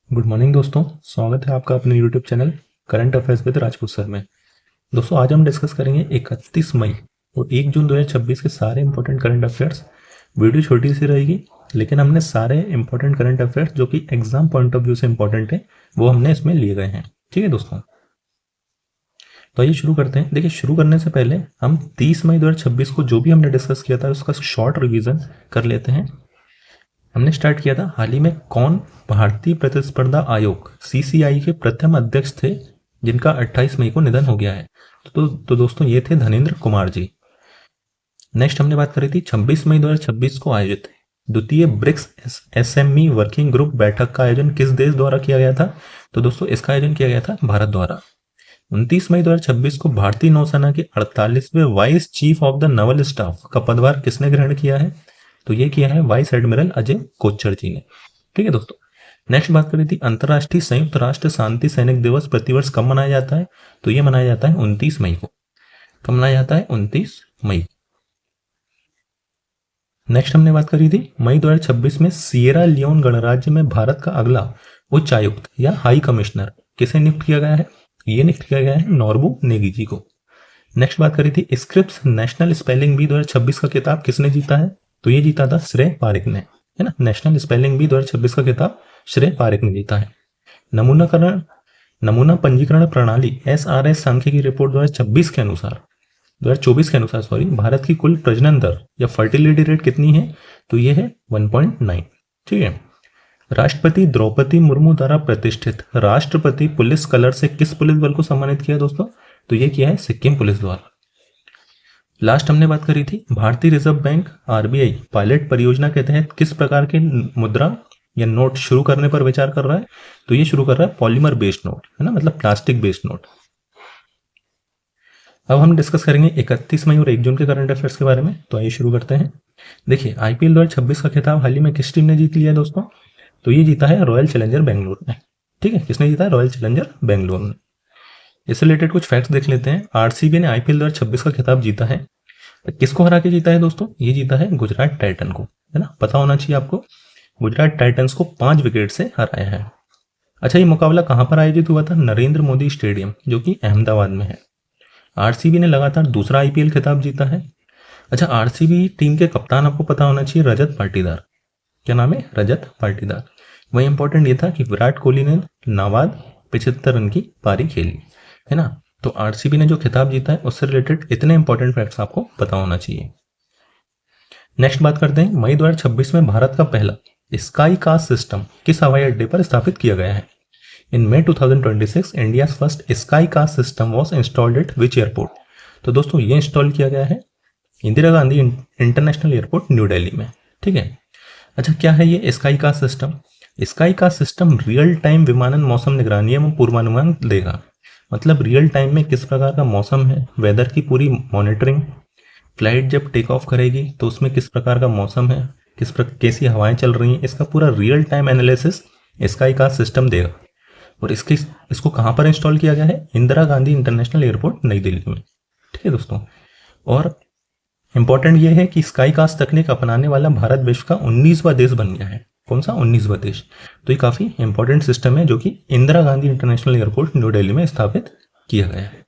Good morning दोस्तों, स्वागत है आपका अपने YouTube channel current affairs with Rajput sir में। दोस्तों आज हम डिस्कस करेंगे 31 मई और 1 जून 2026 के सारे इंपॉर्टेंट करंट अफेयर्स। वीडियो छोटी सी रहेगी लेकिन हमने सारे इंपॉर्टेंट करंट अफेयर्स जो कि एग्जाम पॉइंट ऑफ व्यू से इंपॉर्टेंट है वो हमने इसमें लिए गए हैं। ठीक है दोस्तों, तो आइए शुरू करते हैं। देखिए, शुरू करने से पहले हम 30 मई 2026 को जो भी हमने डिस्कस किया था उसका शॉर्ट रिवीजन कर लेते हैं। हमने स्टार्ट किया था हाल ही में कौन भारतीय प्रतिस्पर्धा आयोग सीसीआई के प्रथम अध्यक्ष थे जिनका 28 मई को निधन हो गया है। तो दोस्तों ये थे धनेंद्र कुमार जी। नेक्स्ट हमने बात करी थी 26 मई 2026 को आयोजित द्वितीय ब्रिक्स एसएमई वर्किंग ग्रुप बैठक का आयोजन किस देश द्वारा किया गया था? तो दोस्तों इसका आयोजन किया गया था भारत द्वारा। 29 मई 2026 को भारतीय नौसेना के 48वें vice chief of the naval staff का पदभार किसने ग्रहण किया है? तो ये किया है वाइस एडमिरल अजय कोच्चर जी ने। ठीक है दोस्तों, नेक्स्ट बात करी थी अंतर्राष्ट्रीय संयुक्त राष्ट्र शांति सैनिक दिवस प्रतिवर्ष कब मनाया जाता है? तो ये मनाया जाता है 29 मई को। कब मनाया जाता है? 29 मई। नेक्स्ट हमने बात करी थी मई 2026 में सिएरा लियोन गणराज्य में भारत का अगला उच्चायुक्त या हाई कमिश्नर किसे नियुक्त किया गया है? ये नियुक्त किया गया है नॉर्बू नेगी जी को। नेक्स्ट बात करी थी स्क्रिप्स नेशनल स्पेलिंग बी 2026 का खिताब किसने जीता है? तो ये जीता था श्रेय पारिक ने, है ना। नेशनल स्पेलिंग बी 2026 का खिताब श्रेय पारिक ने जीता है। नमूना पंजीकरण प्रणाली एसआरएस सांख्यिकी रिपोर्ट 2024 के अनुसार भारत की कुल प्रजनन दर या फर्टिलिटी रेट कितनी है? तो ये है 1.9। ठीक है। राष्ट्रपति द्रौपदी मुर्मू द्वारा प्रतिष्ठित राष्ट्रपति पुलिस कलर से किस पुलिस बल को सम्मानित किया दोस्तों? तो ये किया है सिक्किम पुलिस द्वारा। लास्ट हमने बात करी थी भारतीय रिजर्व बैंक आरबीआई पायलट परियोजना के तहत किस प्रकार के मुद्रा या नोट शुरू करने पर विचार कर रहा है? तो ये शुरू कर रहा है पॉलीमर बेस्ड नोट, है ना, मतलब प्लास्टिक बेस्ड नोट। अब हम डिस्कस करेंगे 31 मई और 1 जून के करंट अफेयर्स के बारे में। तो आइए शुरू करते हैं। देखिए, आईपीएल 2026 का खिताब हाल ही में किस टीम ने जीत लिया दोस्तों? तो ये जीता है रॉयल चैलेंजर बेंगलुरु ने। ठीक है, किसने जीता है? रॉयल चैलेंजर बेंगलुरु ने। इससे रिलेटेड कुछ फैक्ट्स देख लेते हैं। आरसीबी ने आईपीएल 2026 का खिताब जीता है। किसको हरा के जीता है दोस्तों? ये जीता है गुजरात टाइटन को, है ना, पता होना चाहिए आपको। गुजरात टाइटंस को 5 विकेट से हराया है। अच्छा, ये मुकाबला कहां पर आयोजित हुआ था? नरेंद्र मोदी स्टेडियम, जो कि अहमदाबाद में है। आरसीबी ने लगातार दूसरा आईपीएल खिताब जीता है। अच्छा, आरसीबी टीम के कप्तान आपको पता होना चाहिए रजत पाटीदार। क्या नाम है? रजत पाटीदार। वही इंपॉर्टेंट ये था कि विराट कोहली ने नाबाद 75 रन की पारी खेली, है ना। तो आरसीबी ने जो खिताब जीता है उससे रिलेटेड इतने इंपॉर्टेंट फैक्ट्स आपको पता होना चाहिए। नेक्स्ट बात करते हैं मई 2026 में भारत का पहला स्काई कास्ट सिस्टम किस हवाई अड्डे पर स्थापित किया गया है? इन May 2026 India's first sky caste system was installed eight which airport? तो दोस्तों ये इंस्टॉल किया गया है Indira Gandhi international airport new Delhi में। ठीक है। अच्छा, क्या है ये sky caste system? Sky caste system real time विमानन मौसम निगरानी एवं पूर्वानुमान देगा। मतलब रियल टाइम में किस प्रकार का मौसम है, वेदर की पूरी मॉनिटरिंग, फ्लाइट जब टेक ऑफ करेगी तो उसमें किस प्रकार का मौसम है, कैसी हवाएं चल रही हैं, इसका पूरा real time analysis sky caste system देगा। और इसको कहाँ पर इंस्टॉल किया गया है? इंदिरा गांधी इंटरनेशनल एयरपोर्ट नई दिल्ली में। ठीक है दोस्तों, और इंपॉर्टेंट ये है कि स्काई कास्ट तकनीक अपनाने वाला भारत विश्व का 19वां देश बन गया है। कौन सा? 19वां देश। तो ये काफी इंपॉर्टेंट सिस्टम है जो कि Indira Gandhi international airport new Delhi में स्थापित किया गया है।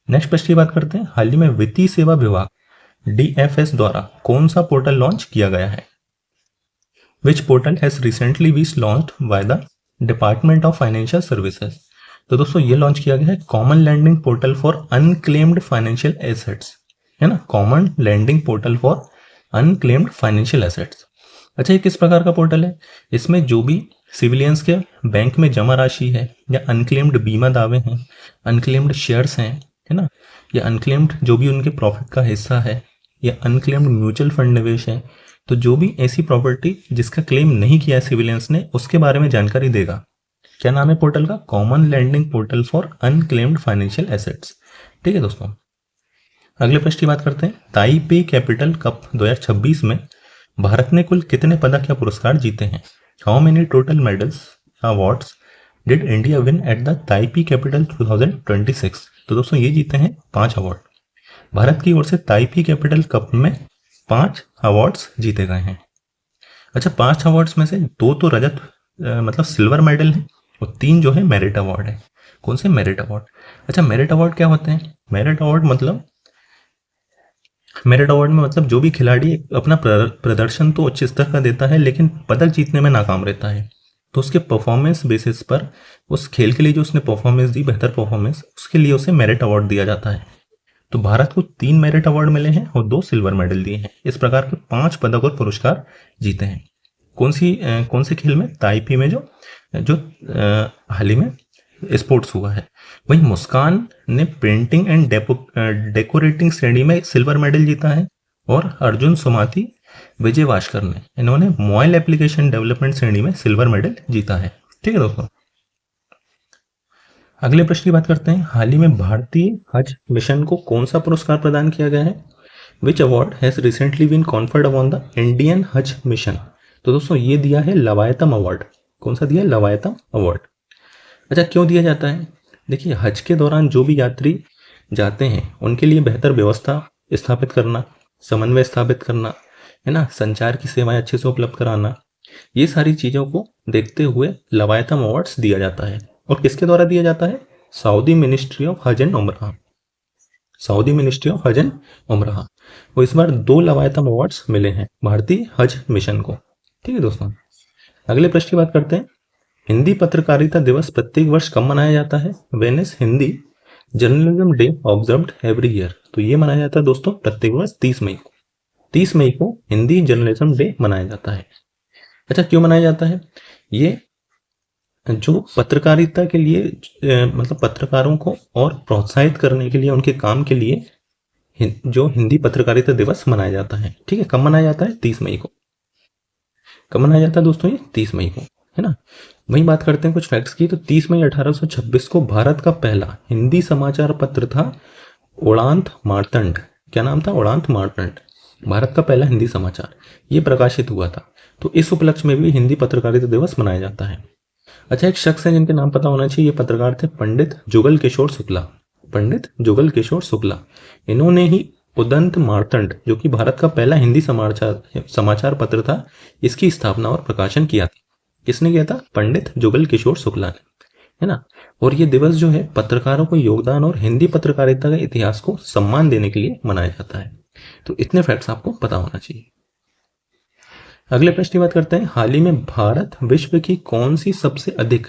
नेक्स्ट प्रश्न की बात करते हैं। हाल ही में वित्तीय सेवा विभाग डीएफएस द्वारा कौन सा पोर्टल लॉन्च किया गया है? Which portal has recently been launched by the department of financial services? तो दोस्तों ये लॉन्च किया गया है common landing portal for unclaimed financial assets, है ना, common landing portal for unclaimed financial assets. अच्छा, ये किस प्रकार का पोर्टल है? इसमें जो भी सिविलियंस के बैंक में जमा राशि है या अनक्लेम्ड बीमा दावे हैं, अनक्लेम्ड शेयर्स हैं, है ना, या अनक्लेम्ड जो भी उनके प्रॉफिट का हिस्सा है, या अनक्लेम्ड म्यूचुअल फंड निवेश है, तो जो भी ऐसी प्रॉपर्टी जिसका क्लेम नहीं किया है सिविलियंस ने, उसके बारे में जानकारी देगा। क्या नाम है पोर्टल का? Common landing portal for unclaimed financial assets. ठीक है दोस्तों, अगले प्रश्न की बात करते हैं। ताइपे कैपिटल कप 2026 में भारत ने कुल कितने पदक या पुरस्कार जीते हैं? How many total medals awards did India win at the Taipei capital 2026? तो दोस्तों ये जीते हैं 5 अवार्ड। भारत की ओर से ताइपी कैपिटल कप में 5 अवार्ड्स जीते गए हैं। अच्छा, 5 अवार्ड्स में से 2 तो रजत मतलब सिल्वर मेडल है, और 3 जो है मेरिट अवार्ड है। कौन से? Merit award. अच्छा, मेरिट अवार्ड क्या होते हैं? मेरिट अवार्ड मतलब, मेरिट अवार्ड में मतलब जो भी खिलाड़ी अपना प्रदर्शन तो उच्च स्तर का देता है लेकिन पदक जीतने में नाकाम रहता है, तो उसके परफॉर्मेंस बेसिस पर, उस खेल के लिए जो उसने परफॉर्मेंस दी, बेहतर परफॉर्मेंस, उसके लिए उसे मेरिट अवार्ड दिया जाता है। तो भारत को 3 मेरिट अवार्ड मिले हैं और 2 सिल्वर मेडल दिए हैं। इस प्रकार के 5 पदक और पुरस्कार जीते हैं। कौन से खेल में? ताइपी में, जो जो हाल ही में स्पोर्ट्स हुआ है। वहीं मुस्कान ने पेंटिंग एंड डेकोरेटिंग श्रेणी में सिल्वर मेडल जीता है, और अर्जुन सुमाती, विजय भास्कर ने, इन्होंने मोबाइल एप्लीकेशन डेवलपमेंट श्रेणी में सिल्वर मेडल जीता है। ठीक है दोस्तों, अगले प्रश्न की बात करते हैं। हाल ही में भारतीय हज मिशन को कौन सा पुरस्कार प्रदान किया गया है? Which award has recently been conferred upon the Indian Haj mission? तो दोस्तों ये दिया है लवायतम अवार्ड। कौन सा दिया? लवायतम अवार्ड। अच्छा, क्यों दिया जाता है? देखिए, हज के दौरान जो भी यात्री जाते हैं उनके लिए बेहतर व्यवस्था स्थापित करना, समन्वय स्थापित करना, है ना, संचार की सेवाएं अच्छे से उपलब्ध कराना, ये सारी चीज़ों को देखते हुए लवायतम अवार्ड्स दिया जाता है। और किसके द्वारा दिया जाता है? सऊदी मिनिस्ट्री ऑफ हज and Umrah. Saudi ministry of हज एंड उमराह को इस बार 2 लवायतम अवार्ड्स मिले हैं भारतीय हज मिशन को। ठीक है दोस्तों, अगले प्रश्न की बात करते हैं। हिंदी पत्रकारिता दिवस प्रत्येक वर्ष कब मनाया जाता है? When is Hindi journalism day observed every year? तो ये मनाया जाता है दोस्तों प्रत्येक वर्ष 30 मई को। 30 मई को हिंदी जर्नलिज्म डे मनाया जाता है। अच्छा, क्यों मनाया जाता है? ये जो पत्रकारिता के लिए मतलब पत्रकारों को और प्रोत्साहित करने के लिए, उनके काम के लिए जो हिंदी पत्रकारिता दिवस मनाया जाता है। ठीक है, कब मनाया जाता है? 30 मई को। कब मनाया जाता है दोस्तों? ये 30 मई को, है ना। वहीं बात करते हैं कुछ फैक्ट्स की। तो 30 मई 1826 को भारत का पहला हिंदी समाचार पत्र था उड़ांत मार्तंड। क्या नाम था? उड़ांत मार्तंड। भारत का पहला हिंदी समाचार ये प्रकाशित हुआ था। तो इस उपलक्ष्य में भी हिंदी पत्रकारिता दिवस मनाया जाता है। अच्छा, एक शख्स है जिनके नाम पता होना चाहिए। ये पत्रकार थे पंडित जुगल किशोर शुक्ला। पंडित जुगल किशोर शुक्ला, इन्होंने ही उदंत मार्तंड, जो कि भारत का पहला हिंदी समाचार पत्र था, इसकी स्थापना और प्रकाशन किया था। किसने किया था? पंडित जुगल किशोर शुक्ला ने, है ना। और ये दिवस जो है पत्रकारों को योगदान और हिंदी पत्रकारिता के इतिहास को सम्मान देने के लिए मनाया जाता है। तो इतने फैक्ट्स आपको पता होना चाहिए। अगले प्रश्न की बात करते हैं। हाल ही में भारत विश्व की कौन सी सबसे अधिक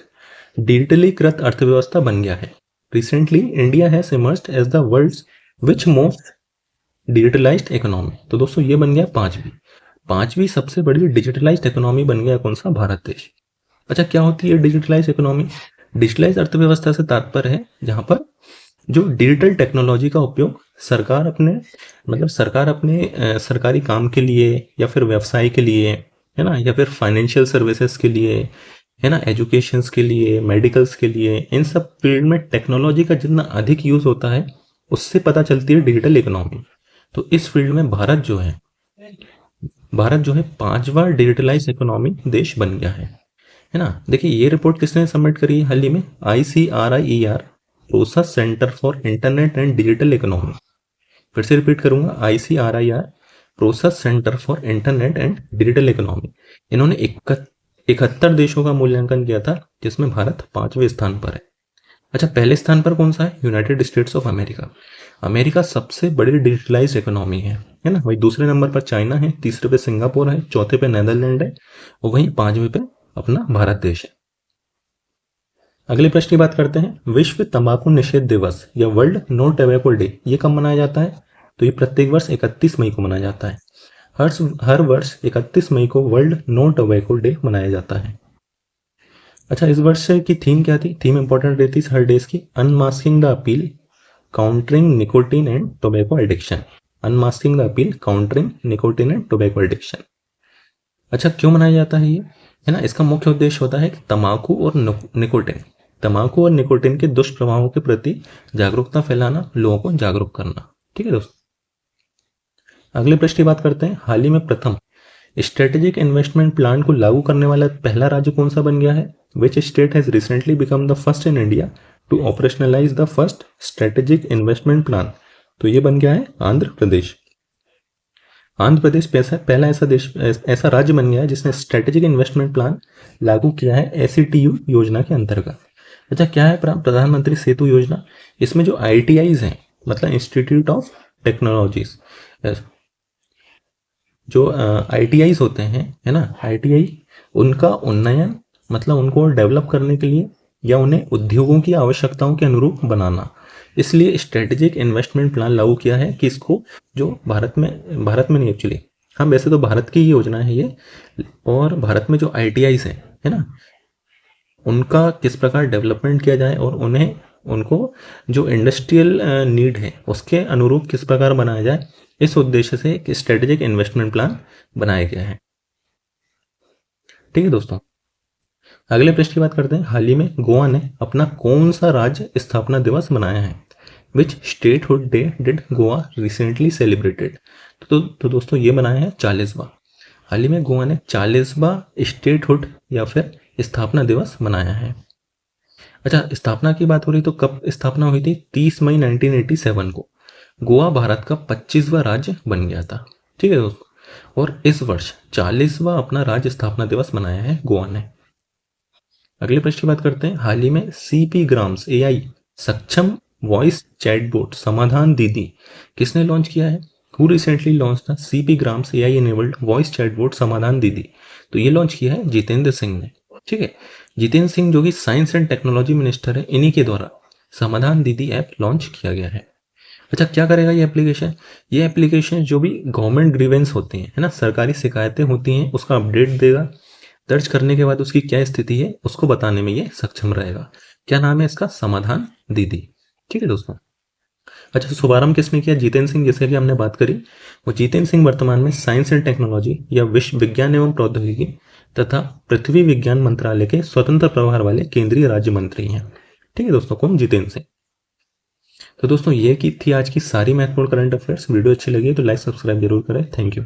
डिजिटलीकृत अर्थव्यवस्था बन गया है? Recently India has emerged as the world's which most digitalised economy? तो दोस्तों ये बन गया पांचवी सबसे बड़ी डिजिटलाइज्ड इकोनॉमी बन गया कौन सा? भारत देश। अच्छा, क्या होती है डिजिटलाइज इकोनॉमी? डिजिटलाइज अर्थव्यवस्था से तात्पर्य है जहां पर जो डिजिटल टेक्नोलॉजी का उपयोग सरकार अपने सरकारी काम के लिए, या फिर व्यवसाय के लिए, है ना, या फिर फाइनेंशियल सर्विसेज के लिए, है ना, एजुकेशंस के लिए, मेडिकल्स के लिए, इन सब फील्ड में टेक्नोलॉजी का जितना अधिक यूज होता है उससे पता चलती है डिजिटल इकोनॉमी। तो इस फील्ड में भारत जो है 5वां डिजिटलाइज इकोनॉमी देश बन गया है ना। देखिए, ये रिपोर्ट किसने सबमिट करी है हाल ही में? ICRIER, process centre for internet and digital economy. फिर से रिपीट करूंगा, ICRIER, process centre for internet and digital economy. इन्होंने 71 देशों का मूल्यांकन किया था, जिसमें भारत 5वें स्थान पर है। अच्छा, पहले स्थान पर कौन सा है? United states of America. America सबसे बड़ी डिजिटलाइज इकोनॉमी है ना। वही दूसरे नंबर पर चाइना है, तीसरे पे सिंगापुर है, चौथे पे नेदरलैंड है, और वहीं 5वें पे अपना भारत देश है। अगले प्रश्न की बात करते हैं। विश्व तंबाकू निषेध दिवस या वर्ल्ड नो टोबैको डे ये कब मनाया जाता है? तो ये प्रत्येक वर्ष 31 मई को मनाया जाता है। हर वर्ष 31 मई को वर्ल्ड नो टोबैको डे मनाया जाता है। अच्छा, इस वर्ष की थीम क्या थी? थीम इंपॉर्टेंट रहती है हर डेज की। Unmasking the appeal, countering nicotine and tobacco addiction. Unmasking the appeal, countering nicotine and tobacco addiction. अच्छा, क्यों मनाया जाता है ये? है ना, इसका मुख्य उद्देश्य होता है कि तंबाकू और निकोटीन के दुष्प्रभावों के प्रति जागरूकता फैलाना, लोगों को जागरूक करना। ठीक है दोस्तों, अगले प्रश्न की बात करते हैं। हाल ही में प्रथम स्ट्रेटेजिक इन्वेस्टमेंट प्लान को लागू करने वाला पहला राज्य कौन सा बन गया है? Which state has recently become the first in India to operationalise the first strategic investment plan? तो ये बन गया है आंध्र प्रदेश। आंध्र प्रदेश पहला ऐसा देश, ऐसा राज्य बन गया है जिसने स्ट्रेटेजिक इन्वेस्टमेंट प्लान लागू किया है एसीटीयू योजना के अंतर्गत। अच्छा, क्या है प्रधानमंत्री सेतु योजना? इसमें जो आईटीआईज हैं, मतलब इंस्टीट्यूट ऑफ टेक्नोलॉजीज, जो आईटीआईज होते हैं, है ना, आईटीआई, उनका उन्नयन, मतलब उनको डेवलप करने के लिए या उन्हें उद्योगों की आवश्यकताओं के अनुरूप बनाना, इसलिए स्ट्रेटेजिक इन्वेस्टमेंट प्लान लागू किया है कि इसको, जो भारत में नहीं एक्चुअली, हाँ वैसे तो भारत की ही योजना है ये, और भारत में जो आईटीआईज है ना, उनका किस प्रकार डेवलपमेंट किया जाए और उनको जो इंडस्ट्रियल नीड है उसके अनुरूप किस प्रकार बनाया जाए, इस उद्देश्य से एक स्ट्रेटेजिक इन्वेस्टमेंट प्लान बनाया गया है। ठीक है दोस्तों, अगले प्रश्न की बात करते हैं। हाल ही में गोवा ने अपना कौन सा राज्य स्थापना दिवस मनाया है? Which statehood day did Goa recently celebrated? तो दोस्तों ये मनाया है 40वां। हाल ही में गोवा ने 40वां स्टेटहुड या फिर स्थापना दिवस मनाया है। अच्छा, स्थापना की बात हो रही तो कब स्थापना हुई थी? 30 मई 1987 को गोवा भारत का 25वां राज्य बन गया था। ठीक है दोस्तों, और इस वर्ष 40वां अपना राज्य स्थापना दिवस मनाया है गोवा ने। अगले प्रश्न की बात करते हैं। हाल ही में सीपी ग्राम्स एआई सक्षम वॉइस चैटबॉट समाधान दीदी किसने लॉन्च किया है? हु रिसेंटली लॉन्च था CP grams AI enabled voice chatbot समाधान दीदी? तो ये लॉन्च किया है जितेंद्र सिंह ने। ठीक है, जितेंद्र सिंह जो कि साइंस एंड टेक्नोलॉजी मिनिस्टर है, इन्हीं के द्वारा समाधान दीदी ऐप लॉन्च किया गया है। अच्छा, क्या करेगा ये एप्लीकेशन? ये एप्लीकेशन जो भी गवर्नमेंट ग्रीवेंस होती हैं, है ना, सरकारी शिकायतें होती हैं, उसका अपडेट देगा। दर्ज करने के बाद उसकी क्या स्थिति है उसको बताने में ये सक्षम रहेगा। क्या नाम है इसका? समाधान दीदी। ठीक है दोस्तों। अच्छा, शुभारंभ किसने किया? जितेंद्र सिंह, जैसे कि हमने बात करी। वो जितेंद्र सिंह वर्तमान में साइंस एंड टेक्नोलॉजी या विश्व विज्ञान एवं प्रौद्योगिकी तथा पृथ्वी विज्ञान मंत्रालय के स्वतंत्र प्रभार वाले केंद्रीय राज्य मंत्री हैं। ठीक है दोस्तों, कौन? जितेंद्र सिंह। तो दोस्तों ये की थी आज की सारी महत्वपूर्ण करंट अफेयर्स। वीडियो अच्छी लगी तो लाइक सब्सक्राइब जरूर करें। Thank you.